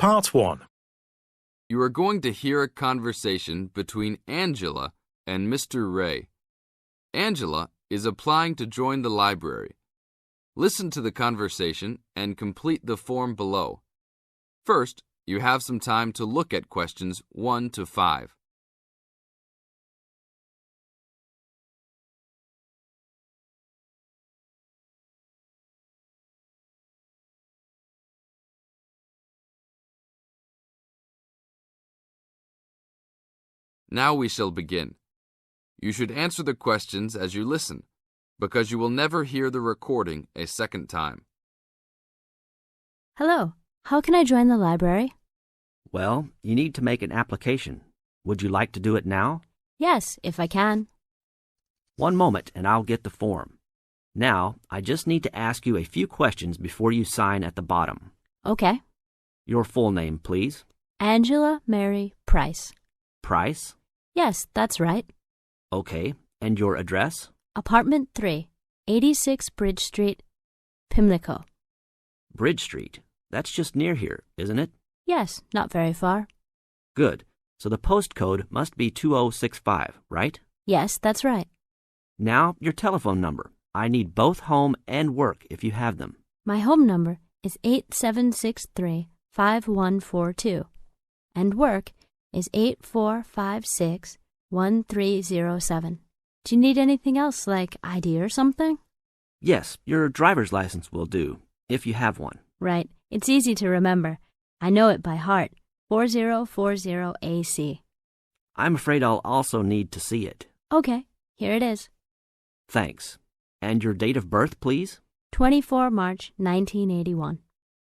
Part 1. You are going to hear a conversation between Angela and Mr. Ray. Angela is applying to join the library. Listen to the conversation and complete the form below. First, you have some time to look at questions 1 to 5. Now we shall begin. You should answer the questions as you listen, because you will never hear the recording a second time. Hello, how can I join the library? Well, you need to make an application. Would you like to do it now? Yes, if I can. One moment and I'll get the form. Now, I just need to ask you a few questions before you sign at the bottom. Okay. Your full name, please. Angela Mary Price. Price? Yes, that's right. Okay. And your address? Apartment 3, 86 Bridge Street, Pimlico. Bridge Street. That's just near here, isn't it? Yes, not very far. Good. So the postcode must be 2065, right? Yes, that's right. Now, your telephone number. I need both home and work if you have them. My home number is 8763-5142, and work is 8456-1307. Do you need anything else, like ID or something? Yes, your driver's license will do, if you have one. Right. It's easy to remember. I know it by heart. 4040AC. I'm afraid I'll also need to see it. Okay, here it is. Thanks. And your date of birth, please? 24 March 1981.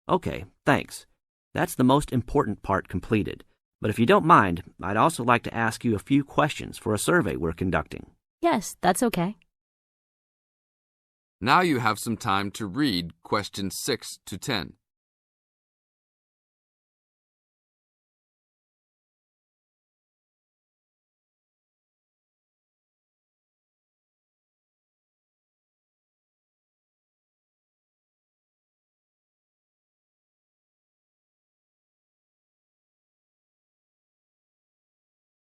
Okay, thanks. That's the most important part completed. But if you don't mind, I'd also like to ask you a few questions for a survey we're conducting. Yes, that's okay. Now you have some time to read questions 6 to 10.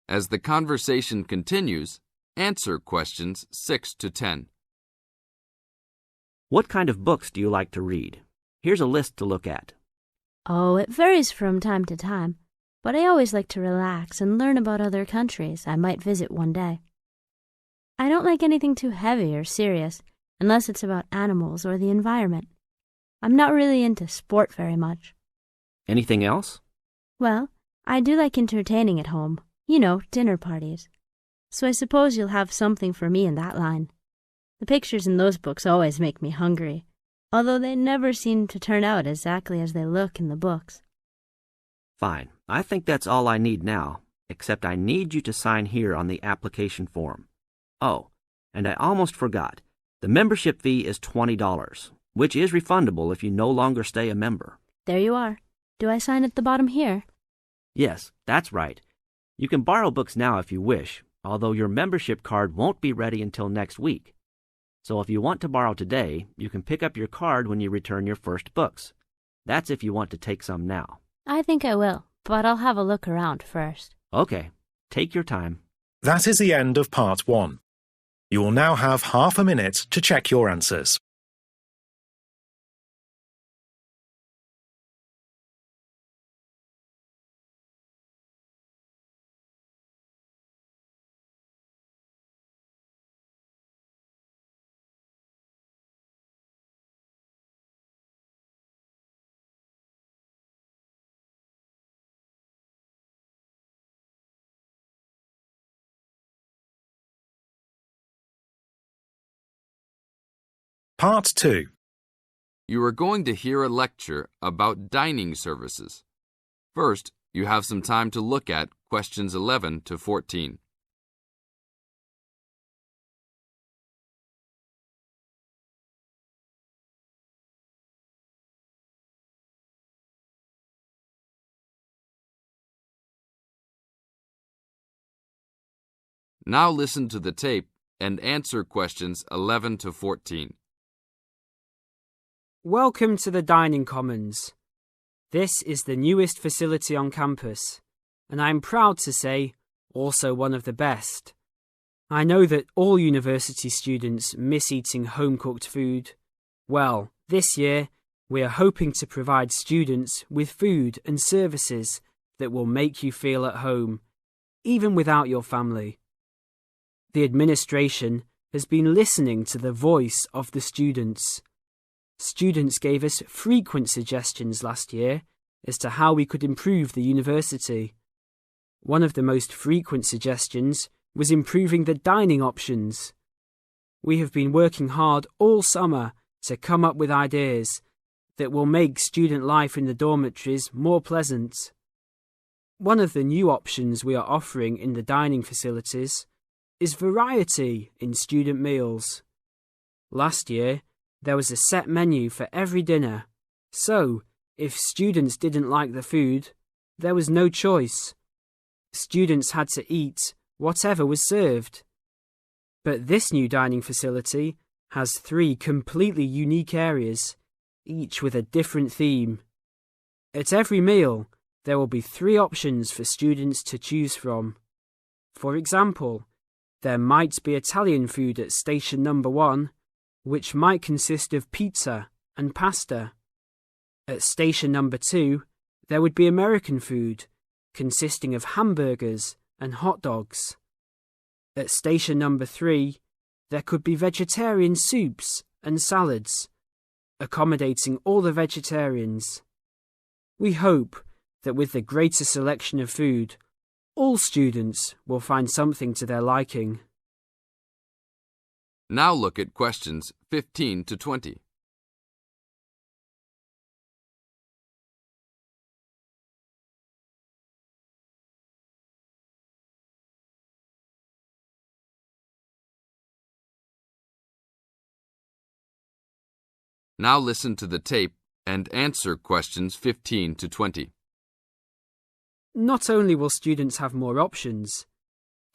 As the conversation continues, answer questions 6 to 10. What kind of books do you like to read? Here's a list to look at. Oh, it varies from time to time, but I always like to relax and learn about other countries I might visit one day. I don't like anything too heavy or serious, unless it's about animals or the environment. I'm not really into sport very much. Anything else? Well, I do like entertaining at home. You know, dinner parties. So I suppose you'll have something for me in that line. The pictures in those books always make me hungry, although they never seem to turn out exactly as they look in the books. Fine. I think that's all I need now, except I need you to sign here on the application form. Oh, and I almost forgot. The membership fee is $20, which is refundable if you no longer stay a member. There you are. Do I sign at the bottom here? Yes, that's right. You can borrow books now if you wish, although your membership card won't be ready until next week. So if you want to borrow today, you can pick up your card when you return your first books. That's if you want to take some now. I think I will, but I'll have a look around first. Okay, take your time. That is the end of Part 1. You will now have half a minute to check your answers. Part 2. You are going to hear a lecture about dining services. First, you have some time to look at questions 11 to 14. Now listen to the tape and answer questions 11 to 14. Welcome to the dining commons. This is the newest facility on campus, and I'm proud to say also one of the best. I know that all university students miss eating home-cooked food. Well, this year, we are hoping to provide students with food and services that will make you feel at home, even without your family. The administration has been listening to the voice of the students. Students gave us frequent suggestions last year as to how we could improve the university. One of the most frequent suggestions was improving the dining options. We have been working hard all summer to come up with ideas that will make student life in the dormitories more pleasant. One of the new options we are offering in the dining facilities is variety in student meals. Last year, there was a set menu for every dinner, so if students didn't like the food, there was no choice. Students had to eat whatever was served. But this new dining facility has 3 completely unique areas, each with a different theme. At every meal, there will be 3 options for students to choose from. For example, there might be Italian food at station number 1, which might consist of pizza and pasta. At station number 2, there would be American food, consisting of hamburgers and hot dogs. At station number 3, there could be vegetarian soups and salads, accommodating all the vegetarians. We hope that with the greater selection of food, all students will find something to their liking. Now look at questions 15 to 20. Now listen to the tape and answer questions 15 to 20. Not only will students have more options,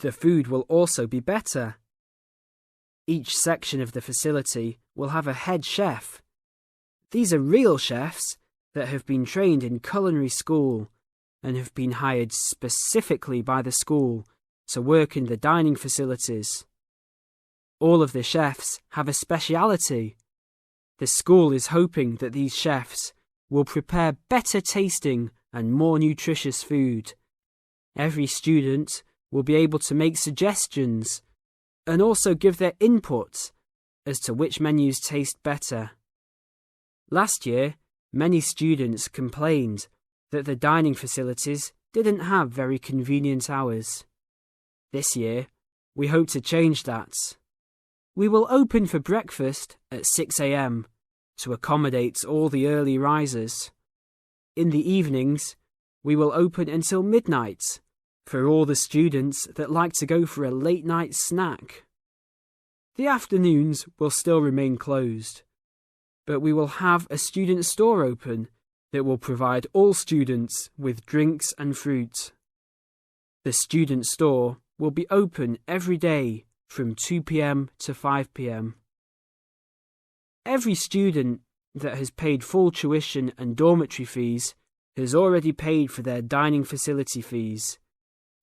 the food will also be better. Each section of the facility will have a head chef. These are real chefs that have been trained in culinary school and have been hired specifically by the school to work in the dining facilities. All of the chefs have a speciality. The school is hoping that these chefs will prepare better tasting and more nutritious food. Every student will be able to make suggestions and also give their input as to which menus taste better. Last year, many students complained that the dining facilities didn't have very convenient hours. This year, we hope to change that. We will open for breakfast at 6 a.m. to accommodate all the early risers. In the evenings, we will open until midnight for all the students that like to go for a late-night snack. The afternoons will still remain closed, but we will have a student store open that will provide all students with drinks and fruit. The student store will be open every day from 2 p.m. to 5 p.m. Every student that has paid full tuition and dormitory fees has already paid for their dining facility fees.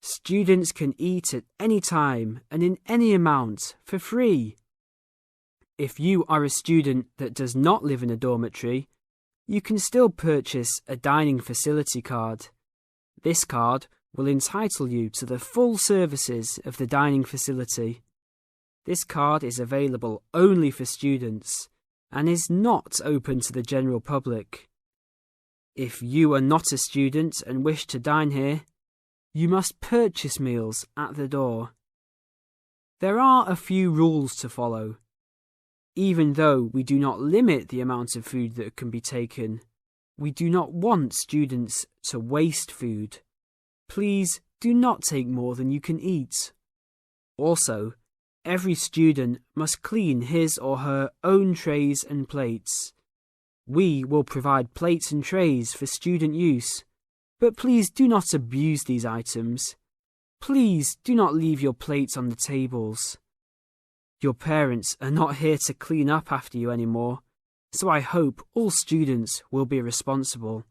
Students can eat at any time and in any amount for free. If you are a student that does not live in a dormitory, you can still purchase a dining facility card. This card will entitle you to the full services of the dining facility. This card is available only for students and is not open to the general public. If you are not a student and wish to dine here, you must purchase meals at the door. There are a few rules to follow. Even though we do not limit the amount of food that can be taken, we do not want students to waste food. Please do not take more than you can eat. Also, every student must clean his or her own trays and plates. We will provide plates and trays for student use, but please do not abuse these items. Please do not leave your plates on the tables. Your parents are not here to clean up after you anymore, so I hope all students will be responsible.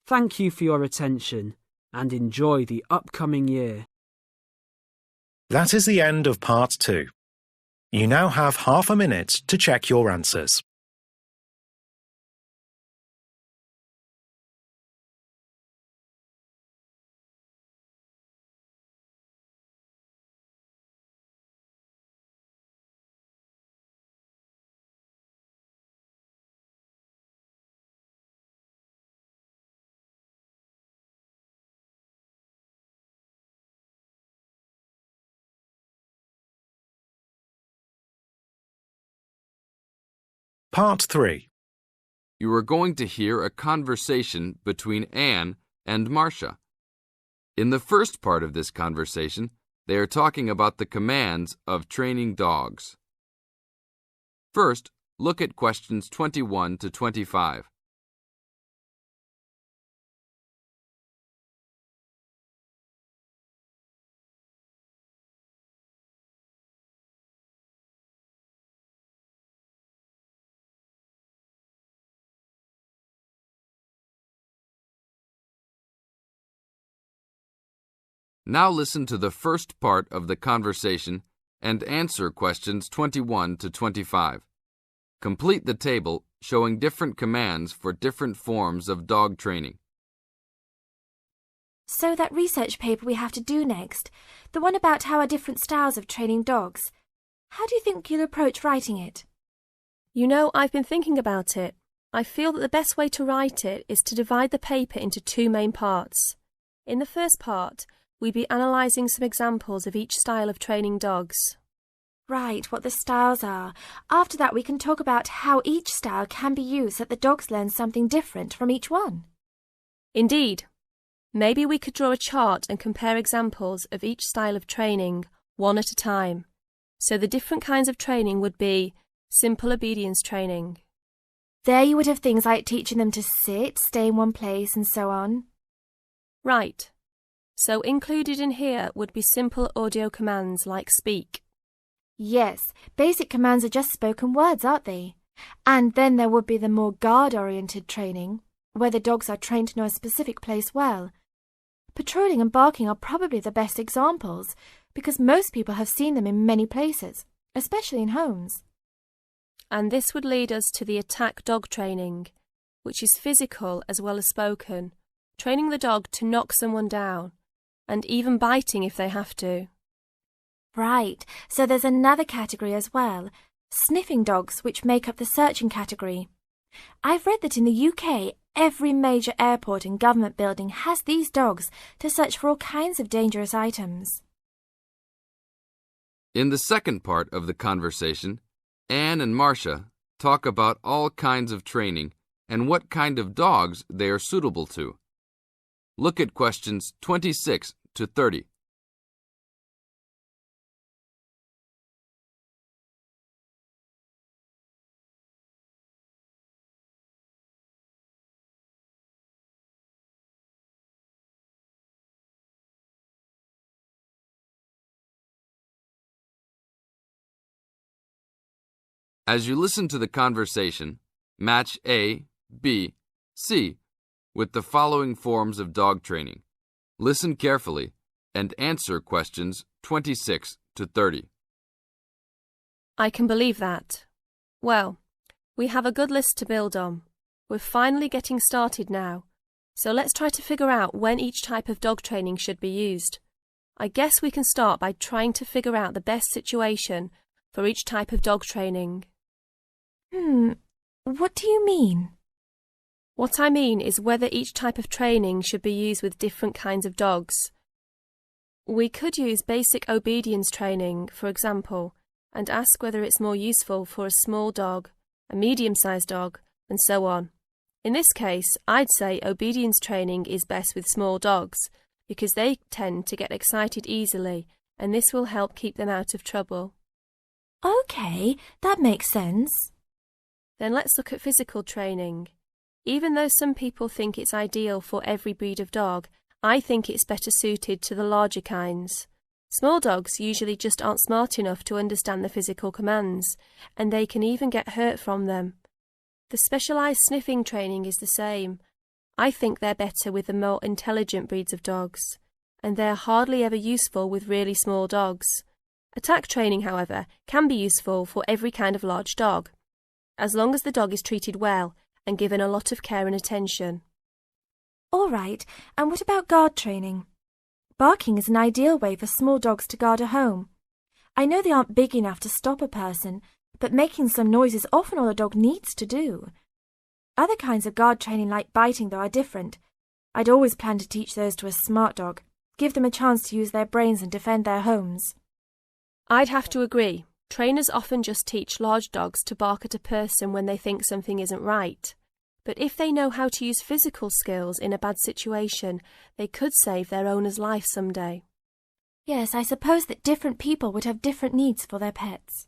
Thank you for your attention and enjoy the upcoming year. That is the end of Part 2. You now have half a minute to check your answers. Part 3. You are going to hear a conversation between Anne and Marcia. In the first part of this conversation, they are talking about the commands of training dogs. First, look at questions 21 to 25. Now listen to the first part of the conversation and answer questions 21 to 25. Complete the table showing different commands for different forms of dog training. So that research paper we have to do next, the one about how are different styles of training dogs, how do you think you'll approach writing it? You know, I've been thinking about it. I feel that the best way to write it is to divide the paper into two main parts. In the first part, we'd be analysing some examples of each style of training dogs. Right, what the styles are. After that we can talk about how each style can be used so that the dogs learn something different from each one. Indeed. Maybe we could draw a chart and compare examples of each style of training, one at a time. So the different kinds of training would be simple obedience training. There you would have things like teaching them to sit, stay in one place and so on. Right. So included in here would be simple audio commands like speak. Yes, basic commands are just spoken words, aren't they? And then there would be the more guard-oriented training, where the dogs are trained to know a specific place well. Patrolling and barking are probably the best examples, because most people have seen them in many places, especially in homes. And this would lead us to the attack dog training, which is physical as well as spoken, training the dog to knock someone down, and even biting if they have to. Right, so there's another category as well, sniffing dogs, which make up the searching category. I've read that in the UK, every major airport and government building has these dogs to search for all kinds of dangerous items. In the second part of the conversation, Anne and Marcia talk about all kinds of training and what kind of dogs they are suitable to. Look at questions 26 to 30. As you listen to the conversation, match A, B, C with the following forms of dog training. Listen carefully and answer questions 26 to 30. I can believe that. Well, we have a good list to build on. We're finally getting started now, so let's try to figure out when each type of dog training should be used. I guess we can start by trying to figure out the best situation for each type of dog training. What do you mean? What I mean is whether each type of training should be used with different kinds of dogs. We could use basic obedience training, for example, and ask whether it's more useful for a small dog, a medium-sized dog, and so on. In this case, I'd say obedience training is best with small dogs, because they tend to get excited easily, and this will help keep them out of trouble. Okay, that makes sense. Then let's look at physical training. Even though some people think it's ideal for every breed of dog, I think it's better suited to the larger kinds. Small dogs usually just aren't smart enough to understand the physical commands, and they can even get hurt from them. The specialised sniffing training is the same. I think they're better with the more intelligent breeds of dogs, and they're hardly ever useful with really small dogs. Attack training, however, can be useful for every kind of large dog, as long as the dog is treated well and given a lot of care and attention. All right, and what about guard training? Barking is an ideal way for small dogs to guard a home. I know they aren't big enough to stop a person, but making some noise is often all a dog needs to do. Other kinds of guard training like biting, though, are different. I'd always plan to teach those to a smart dog, give them a chance to use their brains and defend their homes. I'd have to agree. Trainers often just teach large dogs to bark at a person when they think something isn't right. But if they know how to use physical skills in a bad situation, they could save their owner's life someday. Yes, I suppose that different people would have different needs for their pets.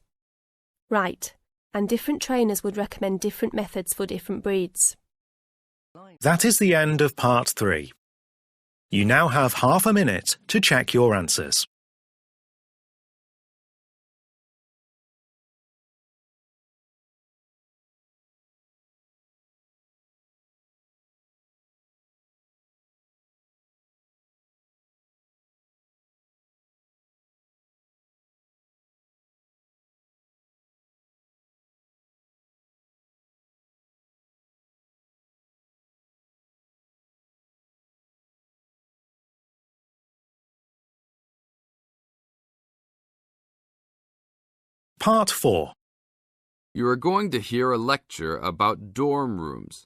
Right, and different trainers would recommend different methods for different breeds. That is the end of part 3. You now have half a minute to check your answers. Part 4. You are going to hear a lecture about dorm rooms.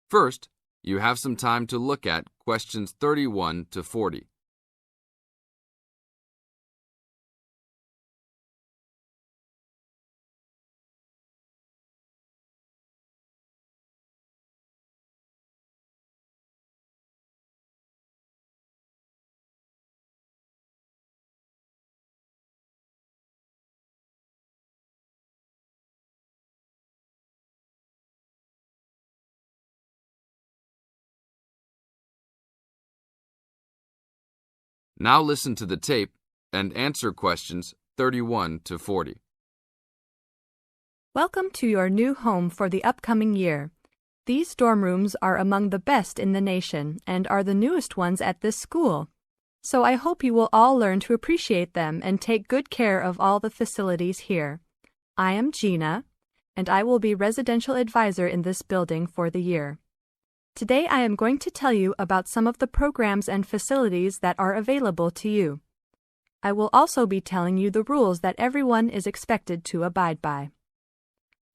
First, you have some time to look at questions 31 to 40. Now listen to the tape and answer questions 31 to 40. Welcome to your new home for the upcoming year. These dorm rooms are among the best in the nation and are the newest ones at this school. So I hope you will all learn to appreciate them and take good care of all the facilities here. I am Gina, and I will be residential advisor in this building for the year. Today I am going to tell you about some of the programs and facilities that are available to you. I will also be telling you the rules that everyone is expected to abide by.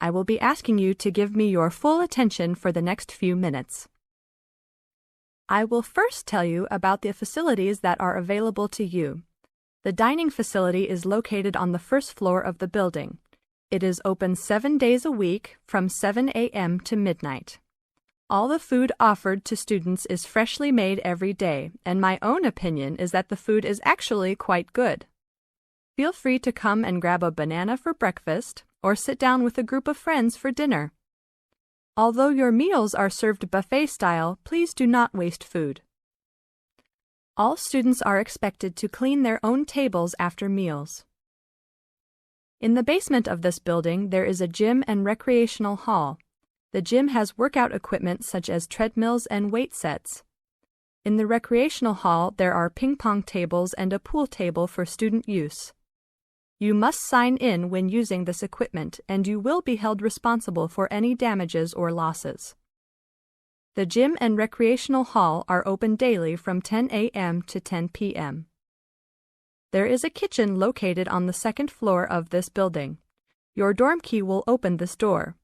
I will be asking you to give me your full attention for the next few minutes. I will first tell you about the facilities that are available to you. The dining facility is located on the first floor of the building. It is open 7 days a week from 7 a.m. to midnight. All the food offered to students is freshly made every day, and my own opinion is that the food is actually quite good. Feel free to come and grab a banana for breakfast or sit down with a group of friends for dinner. Although your meals are served buffet style, please do not waste food. All students are expected to clean their own tables after meals. In the basement of this building, there is a gym and recreational hall. The gym has workout equipment such as treadmills and weight sets. In the recreational hall, there are ping pong tables and a pool table for student use. You must sign in when using this equipment, and you will be held responsible for any damages or losses. The gym and recreational hall are open daily from 10 a.m. to 10 p.m. There is a kitchen located on the second floor of this building. Your dorm key will open this door.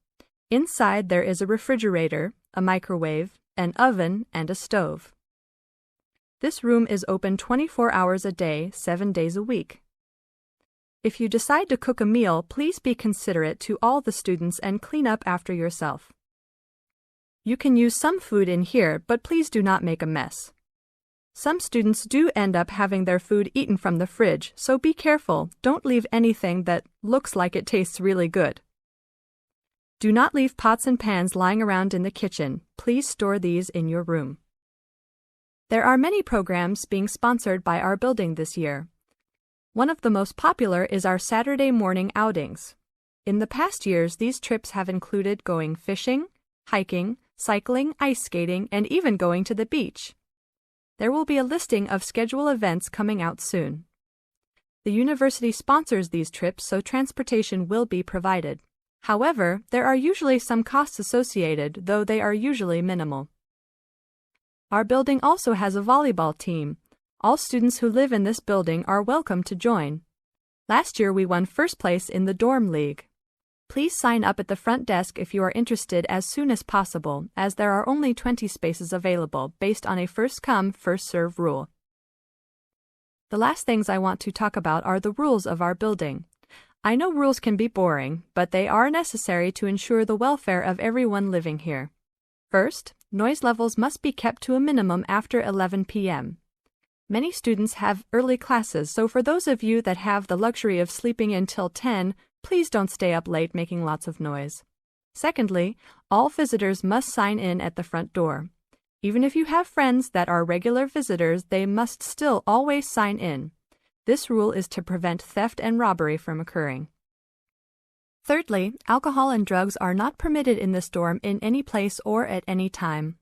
Inside there is a refrigerator, a microwave, an oven, and a stove. This room is open 24 hours a day, 7 days a week. If you decide to cook a meal, please be considerate to all the students and clean up after yourself. You can use some food in here, but please do not make a mess. Some students do end up having their food eaten from the fridge, so be careful. Don't leave anything that looks like it tastes really good. Do not leave pots and pans lying around in the kitchen. Please store these in your room. There are many programs being sponsored by our building this year. One of the most popular is our Saturday morning outings. In the past years, these trips have included going fishing, hiking, cycling, ice skating, and even going to the beach. There will be a listing of scheduled events coming out soon. The university sponsors these trips, so transportation will be provided. However, there are usually some costs associated, though they are usually minimal. Our building also has a volleyball team. All students who live in this building are welcome to join. Last year we won first place in the dorm league. Please sign up at the front desk if you are interested as soon as possible, as there are only 20 spaces available based on a first-come, first-served rule. The last things I want to talk about are the rules of our building. I know rules can be boring, but they are necessary to ensure the welfare of everyone living here. First, noise levels must be kept to a minimum after 11 p.m. Many students have early classes, so for those of you that have the luxury of sleeping until 10, please don't stay up late making lots of noise. Secondly, all visitors must sign in at the front door. Even if you have friends that are regular visitors, they must still always sign in. This rule is to prevent theft and robbery from occurring. Thirdly, alcohol and drugs are not permitted in this dorm in any place or at any time.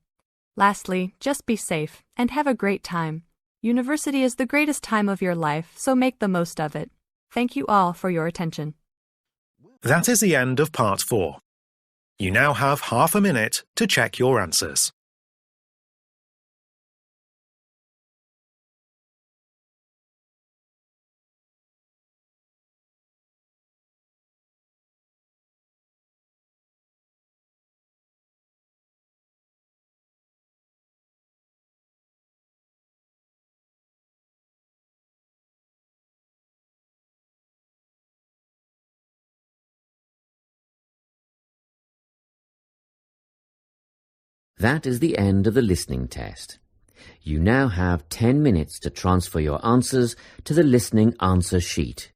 Lastly, just be safe and have a great time. University is the greatest time of your life, so make the most of it. Thank you all for your attention. That is the end of Part 4. You now have half a minute to check your answers. That is the end of the listening test. You now have 10 minutes to transfer your answers to the listening answer sheet.